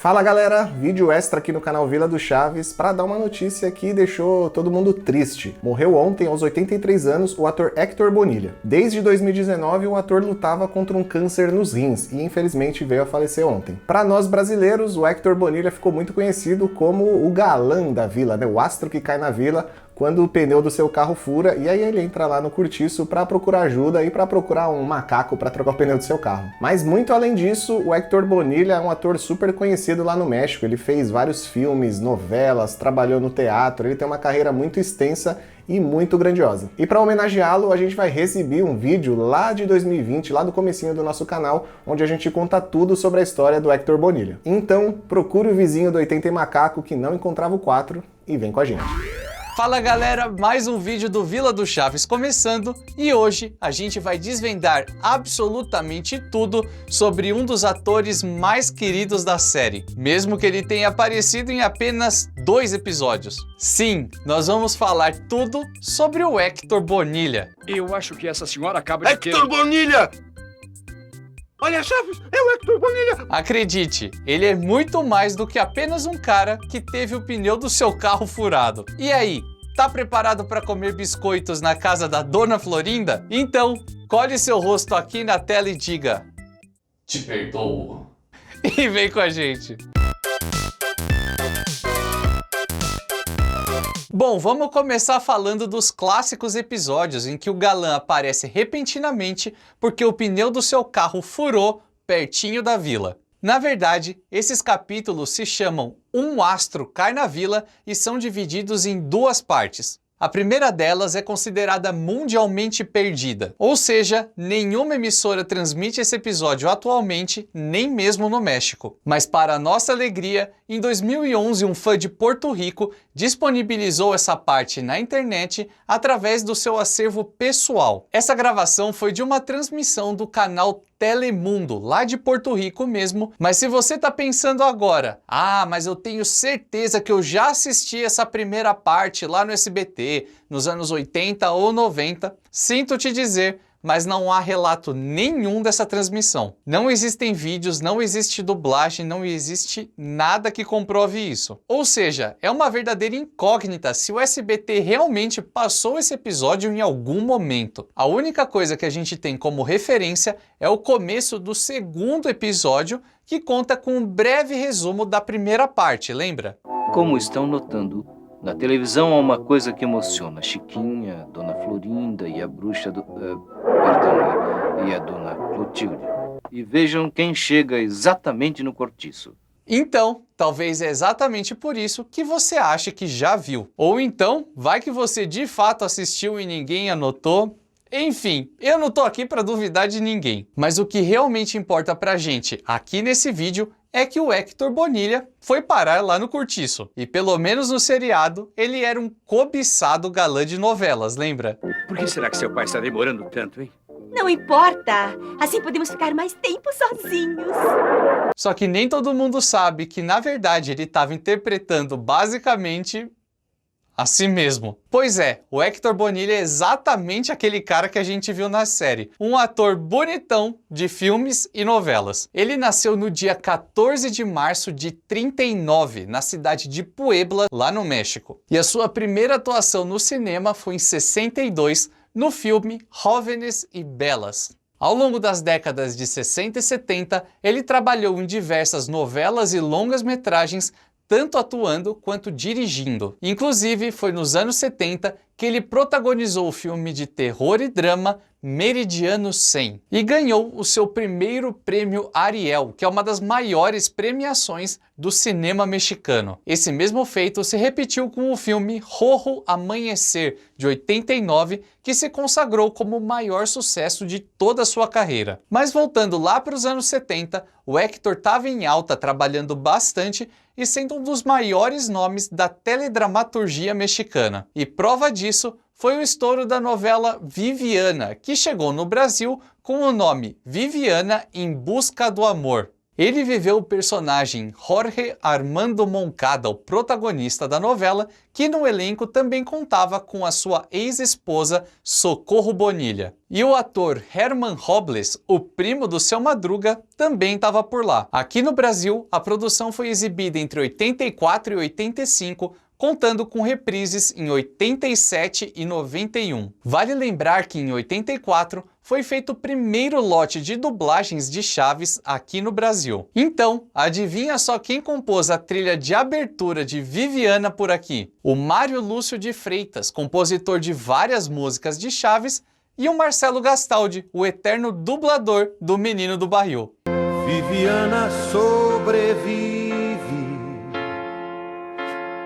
Fala galera, vídeo extra aqui no canal Vila do Chaves para dar uma notícia que deixou todo mundo triste. Morreu ontem, aos 83 anos, o ator Héctor Bonilla. Desde 2019, o ator lutava contra um câncer nos rins e infelizmente veio a falecer ontem. Para nós brasileiros, o Héctor Bonilla ficou muito conhecido como o galã da vila, né? O astro que cai na vila quando o pneu do seu carro fura, e aí ele entra lá no cortiço para procurar ajuda e para procurar um macaco para trocar o pneu do seu carro. Mas muito além disso, o Héctor Bonilla é um ator super conhecido lá no México. Ele fez vários filmes, novelas, trabalhou no teatro, ele tem uma carreira muito extensa e muito grandiosa. E para homenageá-lo, a gente vai exibir um vídeo lá de 2020, lá do comecinho do nosso canal, onde a gente conta tudo sobre a história do Héctor Bonilla. Então, procure o vizinho do 80 e macaco que não encontrava o 4 e vem com a gente. Fala galera, mais um vídeo do Vila do Chaves começando e hoje a gente vai desvendar absolutamente tudo sobre um dos atores mais queridos da série, mesmo que ele tenha aparecido em apenas 2 episódios. Sim, nós vamos falar tudo sobre o Héctor Bonilla. Eu acho que essa senhora acaba de ter... Héctor Bonilla! Olha, Chaves, é o Héctor Bonilla! Acredite, ele é muito mais do que apenas um cara que teve o pneu do seu carro furado. E aí, tá preparado para comer biscoitos na casa da Dona Florinda? Então, colhe seu rosto aqui na tela e diga: te perdoo. E vem com a gente. Bom, vamos começar falando dos clássicos episódios em que o galã aparece repentinamente porque o pneu do seu carro furou pertinho da vila. Na verdade, esses capítulos se chamam Um Astro Cai na Vila e são divididos em 2 partes. A primeira delas é considerada mundialmente perdida, ou seja, nenhuma emissora transmite esse episódio atualmente, nem mesmo no México. Mas para nossa alegria, em 2011 um fã de Porto Rico disponibilizou essa parte na internet através do seu acervo pessoal. Essa gravação foi de uma transmissão do canal Telemundo, lá de Porto Rico mesmo, mas se você tá pensando agora, mas eu tenho certeza que eu já assisti essa primeira parte lá no SBT, nos anos 80 ou 90, sinto te dizer, mas não há relato nenhum dessa transmissão. Não existem vídeos, não existe dublagem, não existe nada que comprove isso. Ou seja, é uma verdadeira incógnita se o SBT realmente passou esse episódio em algum momento. A única coisa que a gente tem como referência é o começo do 2º episódio, que conta com um breve resumo da primeira parte, lembra? Como estão notando, na televisão há uma coisa que emociona. Chiquinha, Dona Florinda e a bruxa do... e a Dona Clotilde. E vejam quem chega exatamente no cortiço. Então, talvez é exatamente por isso que você acha que já viu. Ou então, vai que você de fato assistiu e ninguém anotou. Enfim, eu não tô aqui para duvidar de ninguém. Mas o que realmente importa pra gente aqui nesse vídeo é que o Héctor Bonilla foi parar lá no cortiço. E pelo menos no seriado, ele era um cobiçado galã de novelas, lembra? Por que será que seu pai está demorando tanto, hein? Não importa, assim podemos ficar mais tempo sozinhos. Só que nem todo mundo sabe que, na verdade, ele estava interpretando basicamente a si mesmo. Pois é, o Héctor Bonilla é exatamente aquele cara que a gente viu na série. Um ator bonitão de filmes e novelas. Ele nasceu no dia 14 de março de 39, na cidade de Puebla, lá no México. E a sua primeira atuação no cinema foi em 62, no filme Jóvenes e Belas. Ao longo das décadas de 60 e 70, ele trabalhou em diversas novelas e longas-metragens, tanto atuando quanto dirigindo. Inclusive, foi nos anos 70 que ele protagonizou o filme de terror e drama Meridiano 100 e ganhou o seu primeiro prêmio Ariel, que é uma das maiores premiações do cinema mexicano. Esse mesmo feito se repetiu com o filme Rojo Amanhecer, de 89, que se consagrou como o maior sucesso de toda a sua carreira. Mas voltando lá para os anos 70, o Héctor estava em alta, trabalhando bastante e sendo um dos maiores nomes da teledramaturgia mexicana. E prova disso foi o estouro da novela Viviana, que chegou no Brasil com o nome Viviana em Busca do Amor. Ele viveu o personagem Jorge Armando Moncada, o protagonista da novela, que no elenco também contava com a sua ex-esposa Socorro Bonilha. E o ator Herman Robles, o primo do Seu Madruga, também estava por lá. Aqui no Brasil, a produção foi exibida entre 84 e 85, contando com reprises em 87 e 91. Vale lembrar que em 84 foi feito o primeiro lote de dublagens de Chaves aqui no Brasil. Então, adivinha só quem compôs a trilha de abertura de Viviana por aqui? O Mário Lúcio de Freitas, compositor de várias músicas de Chaves, e o Marcelo Gastaldi, o eterno dublador do Menino do Barril. Viviana sobrevive,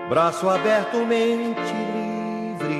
braço aberto, mente livre.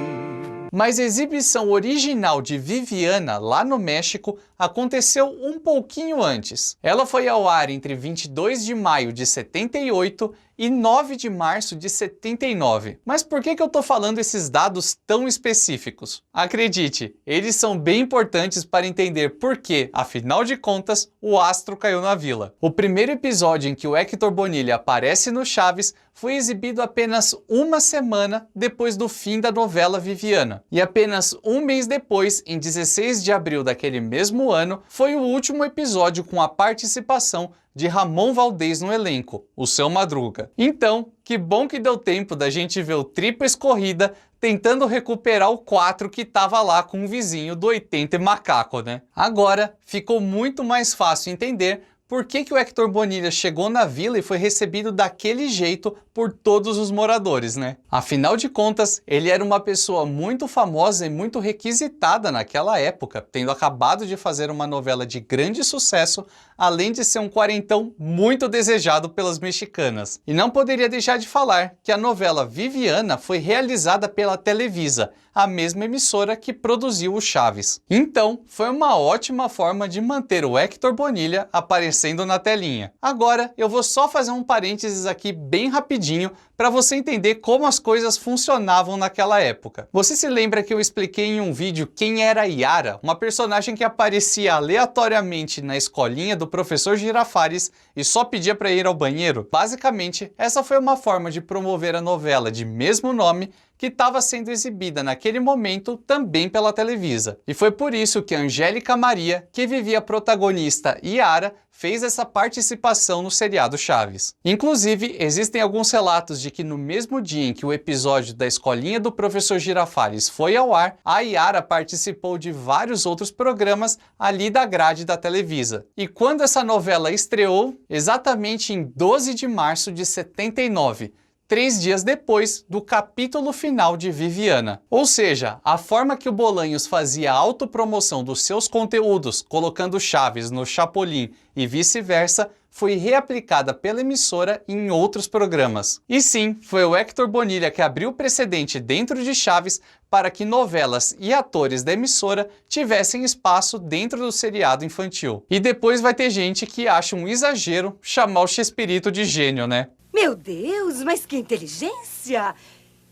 Mas a exibição original de Viviana, lá no México, aconteceu um pouquinho antes. Ela foi ao ar entre 22 de maio de 78 e 9 de março de 79. Mas por que eu tô falando esses dados tão específicos? Acredite, eles são bem importantes para entender por que, afinal de contas, o astro caiu na vila. O primeiro episódio em que o Héctor Bonilha aparece no Chaves foi exibido apenas uma semana depois do fim da novela Viviana. E apenas um mês depois, em 16 de abril daquele mesmo ano, foi o último episódio com a participação de Ramon Valdez no elenco, o Seu Madruga. Então, que bom que deu tempo da gente ver o Tríplice Corrida tentando recuperar o 4 que estava lá com o vizinho do 80 e macaco, né? Agora, ficou muito mais fácil entender por que o Héctor Bonilha chegou na vila e foi recebido daquele jeito por todos os moradores, né? Afinal de contas, ele era uma pessoa muito famosa e muito requisitada naquela época, tendo acabado de fazer uma novela de grande sucesso, além de ser um quarentão muito desejado pelas mexicanas. E não poderia deixar de falar que a novela Viviana foi realizada pela Televisa, a mesma emissora que produziu o Chaves. Então, foi uma ótima forma de manter o Héctor Bonilha aparecendo na telinha. Agora, eu vou só fazer um parênteses aqui bem rapidinho para você entender como as coisas funcionavam naquela época. Você se lembra que eu expliquei em um vídeo quem era a Yara, uma personagem que aparecia aleatoriamente na escolinha do professor Girafales e só pedia para ir ao banheiro? Basicamente, essa foi uma forma de promover a novela de mesmo nome que estava sendo exibida naquele momento também pela Televisa. E foi por isso que a Angélica Maria, que vivia a protagonista Yara, fez essa participação no seriado Chaves. Inclusive, existem alguns relatos de que no mesmo dia em que o episódio da escolinha do professor Girafales foi ao ar, a Yara participou de vários outros programas ali da grade da Televisa. E quando essa novela estreou? Exatamente em 12 de março de 79. 3 dias depois do capítulo final de Viviana. Ou seja, a forma que o Bolanhos fazia a autopromoção dos seus conteúdos, colocando Chaves no Chapolin e vice-versa, foi reaplicada pela emissora em outros programas. E sim, foi o Héctor Bonilha que abriu o precedente dentro de Chaves para que novelas e atores da emissora tivessem espaço dentro do seriado infantil. E depois vai ter gente que acha um exagero chamar o Chespirito de gênio, né? Meu Deus, mas que inteligência!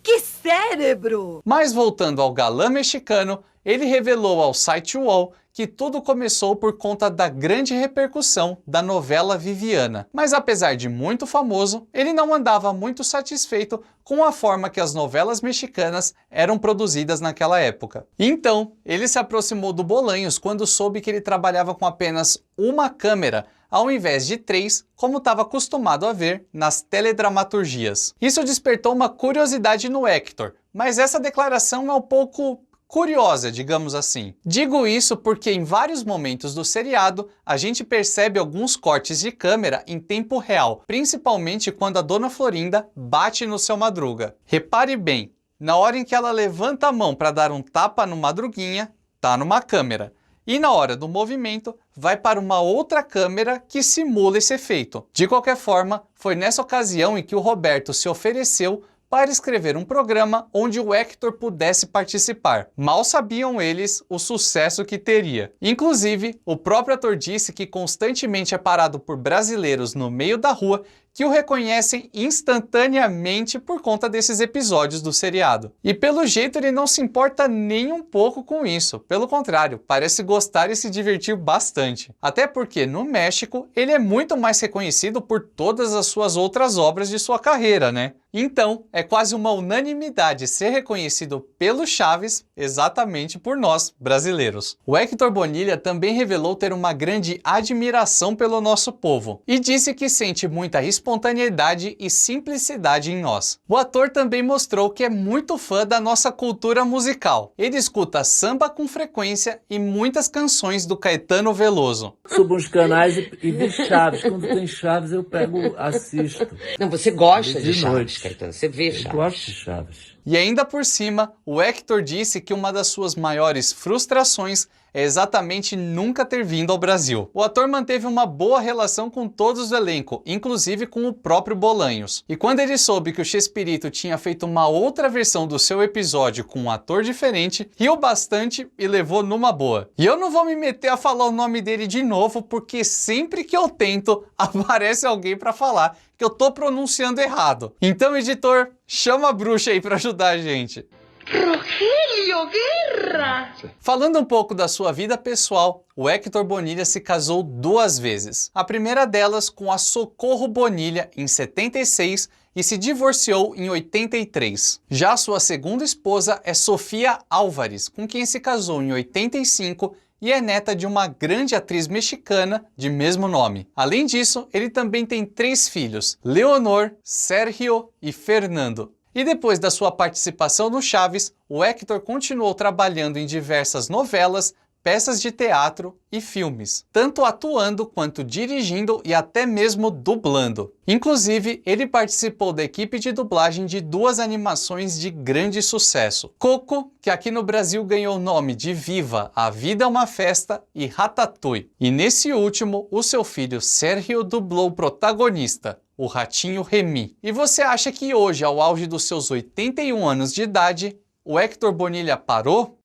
Que cérebro! Mas voltando ao galã mexicano, ele revelou ao site UOL que tudo começou por conta da grande repercussão da novela Viviana. Mas apesar de muito famoso, ele não andava muito satisfeito com a forma que as novelas mexicanas eram produzidas naquela época. Então, ele se aproximou do Bolanhos quando soube que ele trabalhava com apenas uma câmera, ao invés de 3, como estava acostumado a ver nas teledramaturgias. Isso despertou uma curiosidade no Héctor, mas essa declaração é um pouco curiosa, digamos assim. Digo isso porque em vários momentos do seriado, a gente percebe alguns cortes de câmera em tempo real, principalmente quando a Dona Florinda bate no Seu Madruga. Repare bem, na hora em que ela levanta a mão para dar um tapa no Madruguinha, tá numa câmera. E na hora do movimento, vai para uma outra câmera que simula esse efeito. De qualquer forma, foi nessa ocasião em que o Roberto se ofereceu para escrever um programa onde o Héctor pudesse participar. Mal sabiam eles o sucesso que teria. Inclusive, o próprio ator disse que constantemente é parado por brasileiros no meio da rua que o reconhecem instantaneamente por conta desses episódios do seriado. E pelo jeito ele não se importa nem um pouco com isso, pelo contrário, parece gostar e se divertir bastante. Até porque no México ele é muito mais reconhecido por todas as suas outras obras de sua carreira, né? Então, é quase uma unanimidade ser reconhecido pelo Chaves exatamente por nós, brasileiros. O Héctor Bonilla também revelou ter uma grande admiração pelo nosso povo e disse que sente muita espontaneidade e simplicidade em nós. O ator também mostrou que é muito fã da nossa cultura musical. Ele escuta samba com frequência e muitas canções do Caetano Veloso. Subo uns canais e vi Chaves. Quando tem Chaves eu pego, assisto. Não, você gosta de Chaves, noite. Caetano, você vê Chaves. Eu gosto de Chaves. E ainda por cima, o Héctor disse que uma das suas maiores frustrações é exatamente nunca ter vindo ao Brasil. O ator manteve uma boa relação com todos do elenco, inclusive com o próprio Bolanhos. E quando ele soube que o Chespirito tinha feito uma outra versão do seu episódio com um ator diferente, riu bastante e levou numa boa. E eu não vou me meter a falar o nome dele de novo, porque sempre que eu tento, aparece alguém para falar que eu tô pronunciando errado. Então, editor, chama a bruxa aí para ajudar a gente. Rogério Guerra! Falando um pouco da sua vida pessoal, o Héctor Bonilla se casou 2 vezes. A primeira delas com a Socorro Bonilla em 76 e se divorciou em 83. Já sua segunda esposa é Sofia Álvares, com quem se casou em 85 e é neta de uma grande atriz mexicana de mesmo nome. Além disso, ele também tem 3 filhos, Leonor, Sérgio e Fernando. E depois da sua participação no Chaves, o Héctor continuou trabalhando em diversas novelas, peças de teatro e filmes, tanto atuando quanto dirigindo e até mesmo dublando. Inclusive, ele participou da equipe de dublagem de 2 animações de grande sucesso. Coco, que aqui no Brasil ganhou o nome de Viva, A Vida é uma Festa, e Ratatouille. E nesse último, o seu filho Sérgio dublou o protagonista, o Ratinho Remy. E você acha que hoje, ao auge dos seus 81 anos de idade, o Héctor Bonilla parou?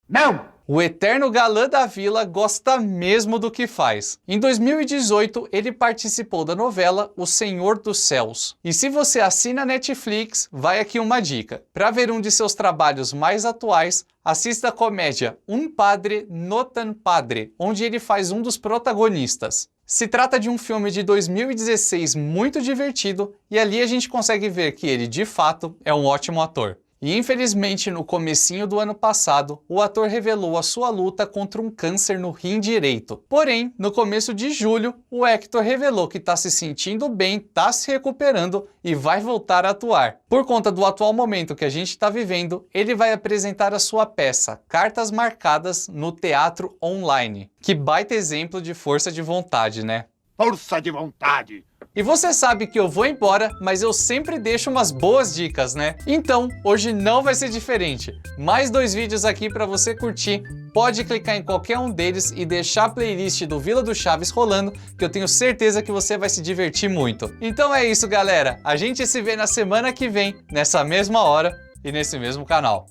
Não! O eterno galã da vila gosta mesmo do que faz. Em 2018, ele participou da novela O Senhor dos Céus. E se você assina Netflix, vai aqui uma dica. Para ver um de seus trabalhos mais atuais, assista a comédia Un Padre No Tan Padre, onde ele faz um dos protagonistas. Se trata de um filme de 2016 muito divertido e ali a gente consegue ver que ele, de fato, é um ótimo ator. E infelizmente, no comecinho do ano passado, o ator revelou a sua luta contra um câncer no rim direito. Porém, no começo de julho, o Héctor revelou que está se sentindo bem, está se recuperando e vai voltar a atuar. Por conta do atual momento que a gente está vivendo, ele vai apresentar a sua peça Cartas Marcadas no Teatro Online. Que baita exemplo de força de vontade, né? Força de vontade! E você sabe que eu vou embora, mas eu sempre deixo umas boas dicas, né? Então, hoje não vai ser diferente. Mais 2 vídeos aqui para você curtir. Pode clicar em qualquer um deles e deixar a playlist do Vila do Chaves rolando, que eu tenho certeza que você vai se divertir muito. Então é isso, galera. A gente se vê na semana que vem, nessa mesma hora e nesse mesmo canal.